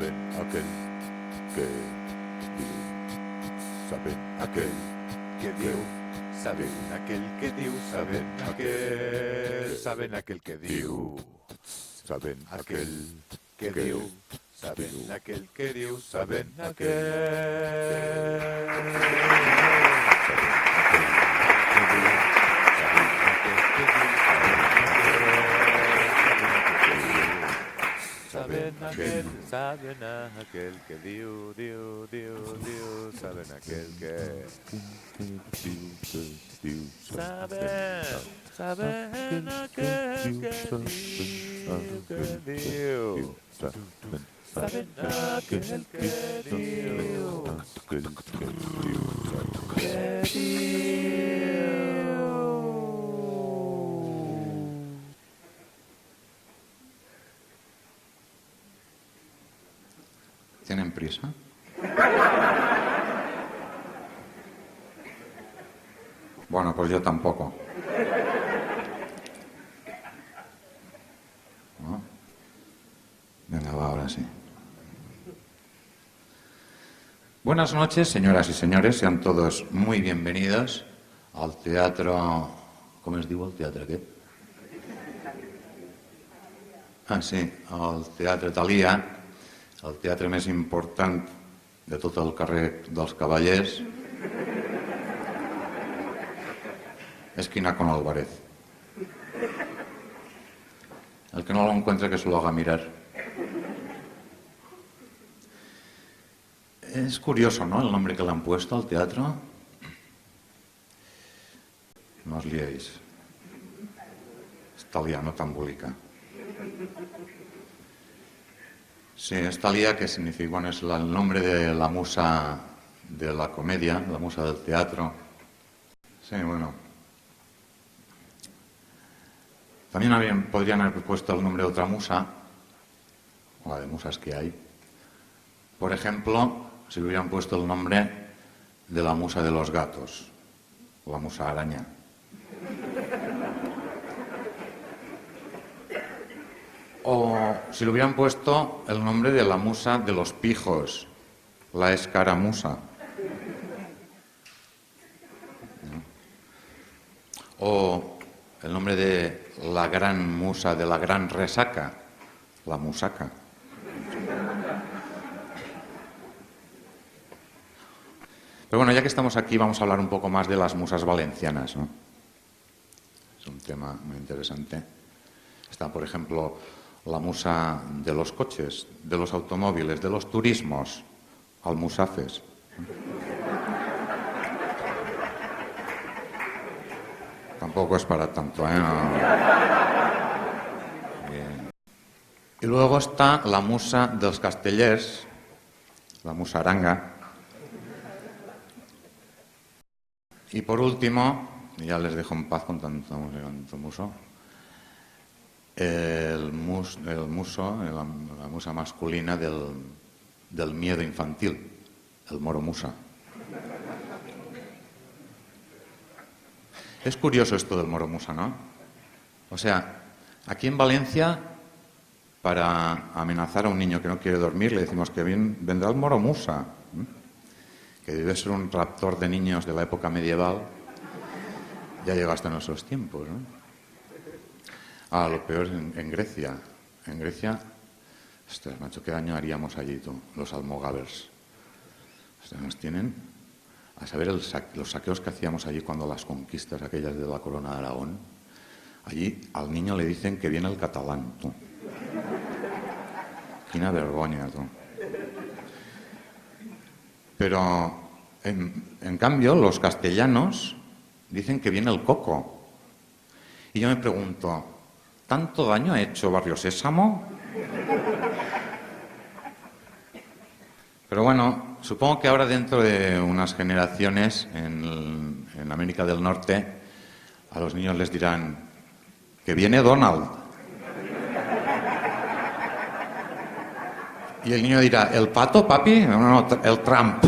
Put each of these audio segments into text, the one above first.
saben aquel que diu, saben aquel que diu, saben aquel que diu, saben aquel que diu, saben aquel que diu, saben aquel que diu, saben saben aquel que diu, diu, diu, diu, saben aquel que diu, saben aquel que diu, saben aquel que diu, ¿Tienen prisa? Bueno, pues yo tampoco. ¿No? Venga, va, ahora sí. Buenas noches, señoras y señores. Sean todos muy bienvenidos al teatro... ¿Cómo es diu el teatre aquest? Ah, sí, al Teatre Thalia, el teatre més important de tot el carrer dels Cavallers, esquina con Álvarez. El que no lo encuentre que se lo haga mirar. Es curioso, ¿no?, el nombre que le han puesto al teatro. No os liéis. Es Thalia, no Tambolica. Sí, es Thalia, que significa, bueno, es el nombre de la musa de la comedia, la musa del teatro. Sí, bueno. También podrían haber puesto el nombre de otra musa, o la de musas que hay. Por ejemplo, si hubieran puesto el nombre de la musa de los gatos, o la musa araña. O si le hubieran puesto el nombre de la musa de los pijos, la escaramuza. O el nombre de la gran musa de la gran resaca, la musaca. Pero bueno, ya que estamos aquí, vamos a hablar un poco más de las musas valencianas, ¿no? Es un tema muy interesante. Está, por ejemplo, la musa de los coches, de los automóviles, de los turismos, almusafes. Tampoco es para tanto, ¿eh? No. Bien. Y luego está la musa dels castellers, la musa aranga. Y por último, ya les dejo en paz con tanto muso, la musa masculina del miedo infantil, el moro musa. Es curioso esto del moro musa, ¿no? O sea, aquí en Valencia, para amenazar a un niño que no quiere dormir, le decimos que vendrá el moro musa, que debe ser un raptor de niños de la época medieval. Ya llegó hasta nuestros tiempos, ¿no? Ah, lo peor es en Grecia. En Grecia, ostras, macho, ¿qué daño haríamos allí, tú? Los almogávers. Ostras, nos tienen... A saber los saqueos que hacíamos allí cuando las conquistas aquellas de la corona de Aragón. Allí al niño le dicen que viene el catalán, tú. Quina vergonya, tú. Pero, en cambio, los castellanos dicen que viene el coco. Y yo me pregunto, ¿tanto daño ha hecho Barrio Sésamo? Pero bueno, supongo que ahora dentro de unas generaciones en América del Norte a los niños les dirán que viene Donald. Y el niño dirá, ¿el pato, papi? No, el Trump.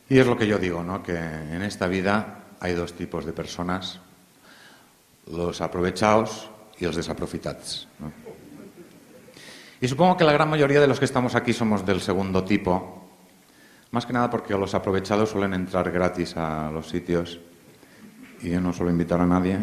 Y es lo que yo digo, ¿no? Que en esta vida hay dos tipos de personas, los aprovechados y los desaprofitats, ¿no? Y supongo que la gran mayoría de los que estamos aquí somos del segundo tipo, más que nada porque los aprovechados suelen entrar gratis a los sitios y yo no suelo invitar a nadie.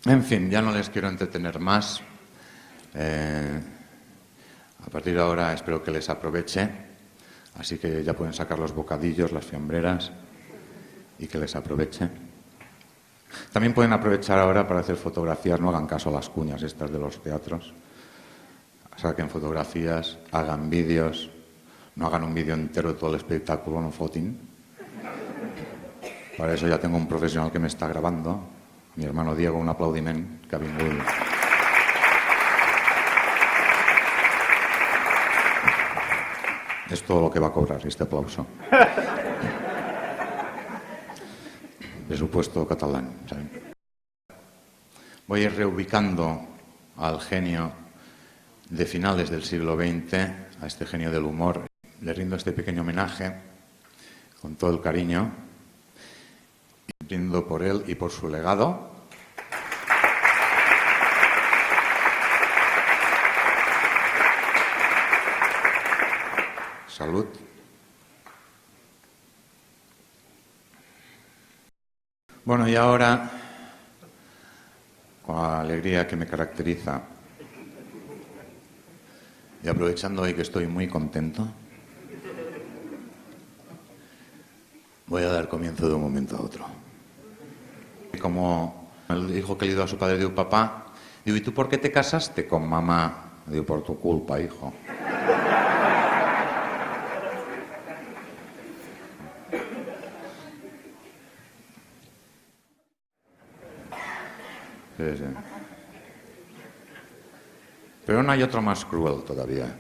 En fin, ya no les quiero entretener más. A partir de ahora espero que les aproveche, así que ya pueden sacar los bocadillos, las fiambreras y que les aproveche. También pueden aprovechar ahora para hacer fotografías, no hagan caso a las cuñas estas de los teatros. Saquen fotografías, hagan vídeos, no hagan un vídeo entero de todo el espectáculo, no fotin. Para eso ya tengo un profesional que me está grabando, mi hermano Diego, un aplaudiment que ha vingut. Es todo lo que va a cobrar este aplauso. Presupuesto catalán, ¿sabes? Voy a ir reubicando al genio de finales del siglo XX, a este genio del humor. Le rindo este pequeño homenaje con todo el cariño, y brindo por él y por su legado. Salud. Bueno, y ahora, con la alegría que me caracteriza, y aprovechando hoy que estoy muy contento, voy a dar comienzo de un momento a otro. Como el hijo que le dio a su padre, digo, papá, digo, ¿y tú por qué te casaste con mamá? Digo, por tu culpa, hijo. Sí, sí. Pero no hay otro más cruel todavía.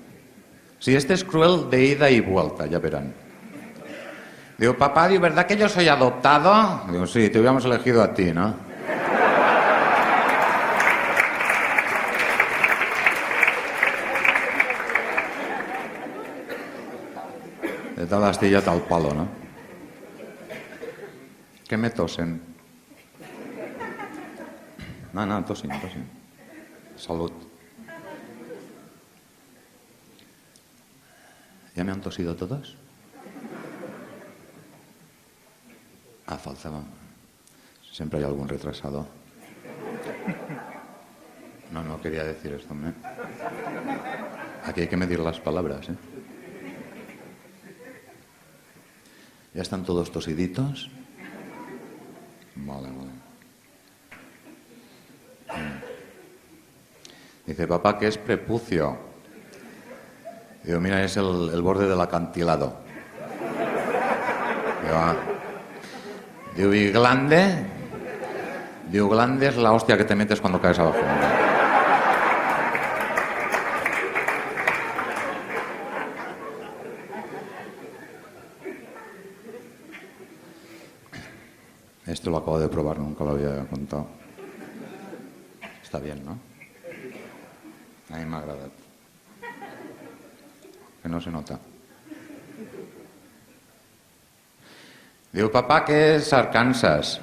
Si este es cruel de ida y vuelta, ya verán. Digo, papá, digo, ¿verdad que yo soy adoptado? Digo, sí, te hubiéramos elegido a ti, ¿no? De tal astilla tal palo, ¿no? ¿Qué me tosen? No, tosin. Salud. ¿Ya me han tosido todos? Faltaba. Siempre hay algún retrasado. No quería decir esto, ¿eh? Aquí hay que medir las palabras, ¿eh? ¿Ya están todos tosiditos? Vale. Dice, papá, ¿qué es prepucio? Digo, mira, es el borde del acantilado. Digo, ¿y glande? Digo, glande es la hostia que te metes cuando caes abajo. Esto lo acabo de probar, nunca lo había contado. Está bien, ¿no? A mí me agrada. Que no se nota. Digo, papá, ¿qué es Arkansas?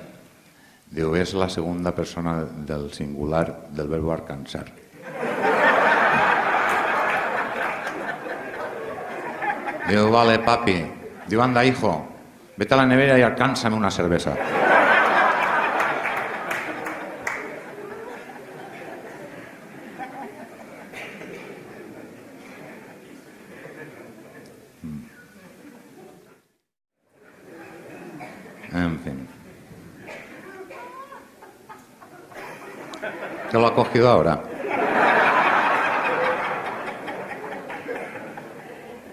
Digo, es la segunda persona del singular del verbo alcanzar. Digo, vale, papi. Digo, anda, hijo, vete a la nevera y alcánzame una cerveza. En fin. ¿Qué lo ha cogido ahora?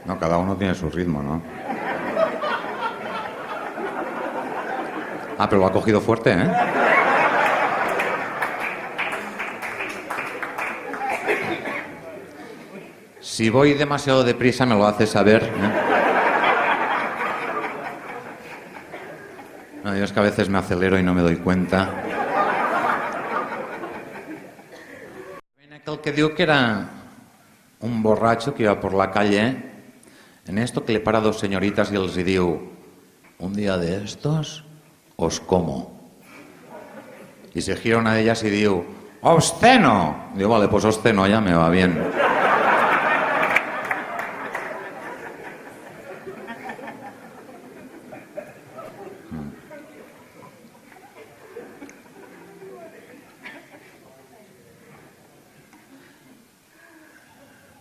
No, cada uno tiene su ritmo, ¿no? Pero lo ha cogido fuerte, ¿eh? Si voy demasiado deprisa me lo hace saber, ¿eh? No, yo es que a veces me acelero y no me doy cuenta. Aquel que diu que era un borracho que iba por la calle En esto que le para dos señoritas y els hi diu: un día de estos os como. Y se gira una de ellas y diu: ¡obsceno! Digo, vale, pues obsceno ya me va bien.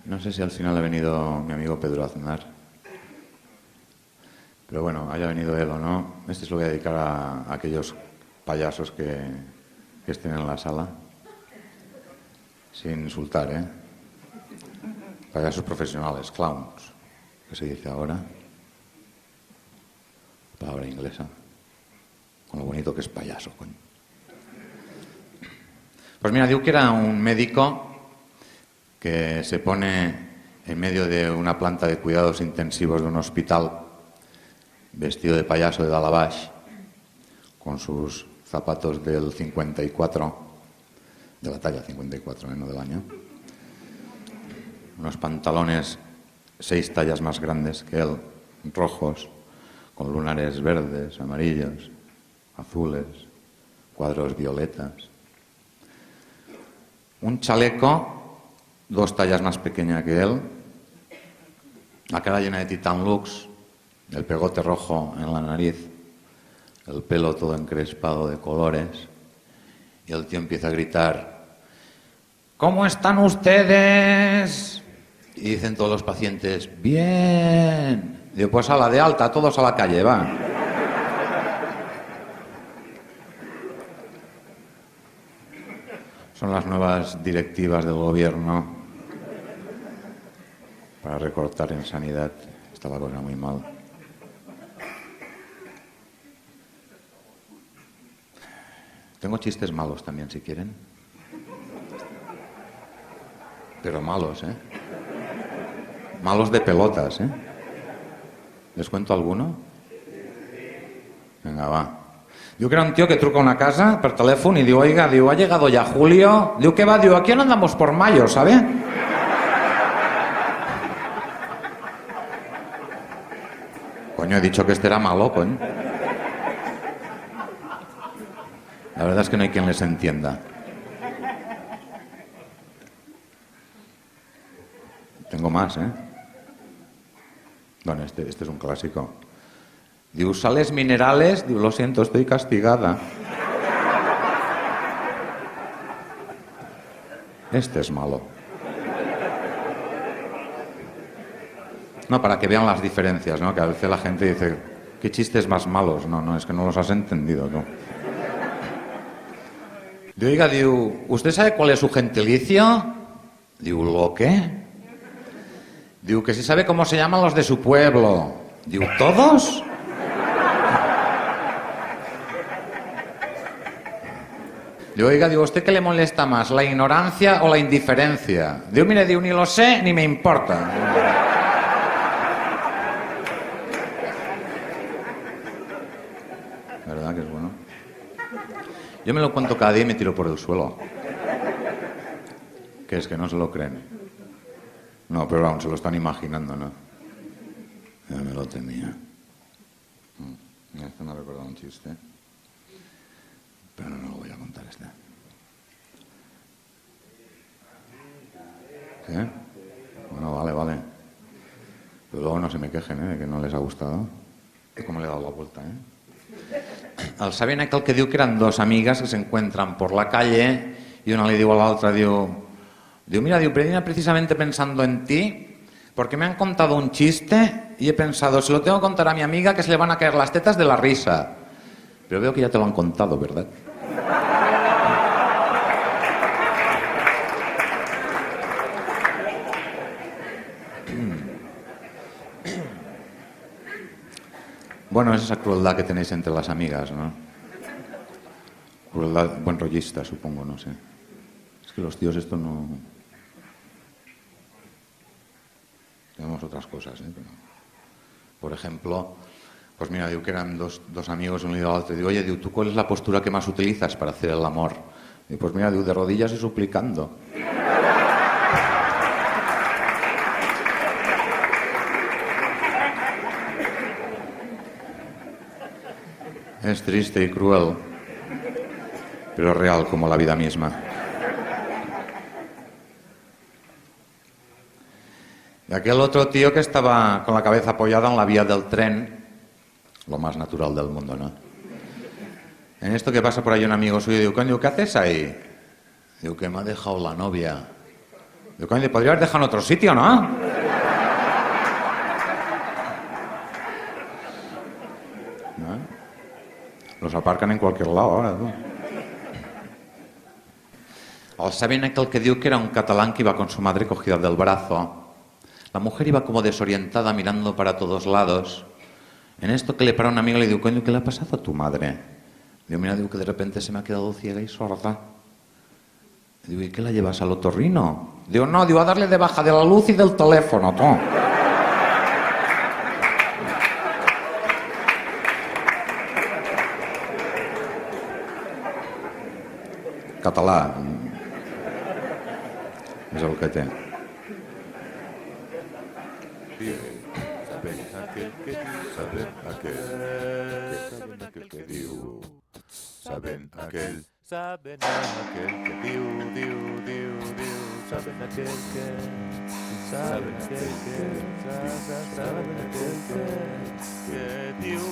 No sé si al final ha venido mi amigo Pedro Aznar. Pero bueno, haya venido él o no, este se lo voy a dedicar a aquellos payasos que estén en la sala. Sin insultar, ¿eh? Payasos profesionales, clowns, que se dice ahora. Palabra inglesa. Con lo bonito que es payaso, coño. Pues mira, digo que era un médico que se pone en medio de una planta de cuidados intensivos de un hospital, vestido de payaso de dalt a baix, con sus zapatos del 54, de la talla 54, no del año, unos pantalones 6 tallas más grandes que él, rojos, con lunares verdes, amarillos, azules, cuadros violetas, un chaleco 2 tallas más pequeña que él, la cara llena de Titan Lux, el pegote rojo en la nariz, el pelo todo encrespado de colores, y el tío empieza a gritar: ¿cómo están ustedes? Y dicen todos los pacientes: bien. Digo, pues a la de alta, todos a la calle, va. Son las nuevas directivas del gobierno para recortar en sanidad. Está la cosa muy mal. Tengo chistes malos también, si quieren. Pero malos, ¿eh? Malos de pelotas, ¿eh? ¿Les cuento alguno? Venga, va. Diu que era un tío que truca a una casa per telèfon y diu: oiga, diu, ¿ha llegado ya Julio? Diu, ¿qué va? Diu, aquí no andamos por mayo, ¿sabe? Coño, he dicho que este era malo, coño. La verdad es que no hay quien les entienda. Tengo más, ¿eh? Bueno, este es un clásico. Diu, sales minerales, diu, lo siento, estoy castigada. Este es malo. No, para que vean las diferencias, ¿no? Que a veces la gente dice: ¿qué chistes más malos? No, es que no los has entendido, ¿no? Diu, oiga, diu, ¿usted sabe cuál es su gentilicio? Diu, ¿lo qué? Diu, que si sabe cómo se llaman los de su pueblo. Diu, ¿todos? Diu, oiga, diu, ¿usted qué le molesta más, la ignorancia o la indiferencia? Diu, mire, diu, ni lo sé ni me importa. ¿Verdad que es bueno? Yo me lo cuento cada día y me tiro por el suelo. ¿Qué es, que no se lo creen? No, pero aún se lo están imaginando, ¿no? Ya me lo temía. Este me ha recordado un chiste. Pero no lo voy a contar este. ¿Qué? Bueno, vale. Pero luego no se me quejen, de que no les ha gustado. ¿Cómo le he dado la vuelta, El saben aquel que diu que eran dos amigas que se encuentran por la calle y una le digo a la otra, diu, mira, venía precisamente pensando en ti porque me han contado un chiste y he pensado, se lo tengo que contar a mi amiga que se le van a caer las tetas de la risa. Pero veo que ya te lo han contado, ¿verdad? Bueno, es esa crueldad que tenéis entre las amigas, ¿no? Crueldad buenrollista, supongo, no sé. Es que los tíos esto no... Tenemos otras cosas, Pero... Por ejemplo, pues mira, digo que eran dos amigos, uno le digo al otro, digo, oye, digo, ¿tú cuál es la postura que más utilizas para hacer el amor? Y pues mira, digo, de rodillas y suplicando. Es triste y cruel, pero real como la vida misma. Y aquel otro tío que estaba con la cabeza apoyada en la vía del tren, lo más natural del mundo, ¿no? En esto que pasa por ahí un amigo suyo, digo, coño, ¿qué haces ahí? Digo, que me ha dejado la novia. Digo, coño, podría haber dejado en otro sitio, ¿no? ¿No? Los aparcan en cualquier lado ahora, tú. O saben aquel que diu que era un catalán que iba con su madre cogida del brazo. La mujer iba como desorientada mirando para todos lados. En esto que le para un amigo le digo, coño, ¿qué le ha pasado a tu madre? Digo, mira, digo que de repente se me ha quedado ciega y sorda. Digo, ¿y qué la llevas al otorrino? Digo, no, digo, a darle de baja de la luz y del teléfono, tú. Català. És el que té. Saben aquel que diu, saben aquel que diu, saben aquel que diu, saben aquel que diu,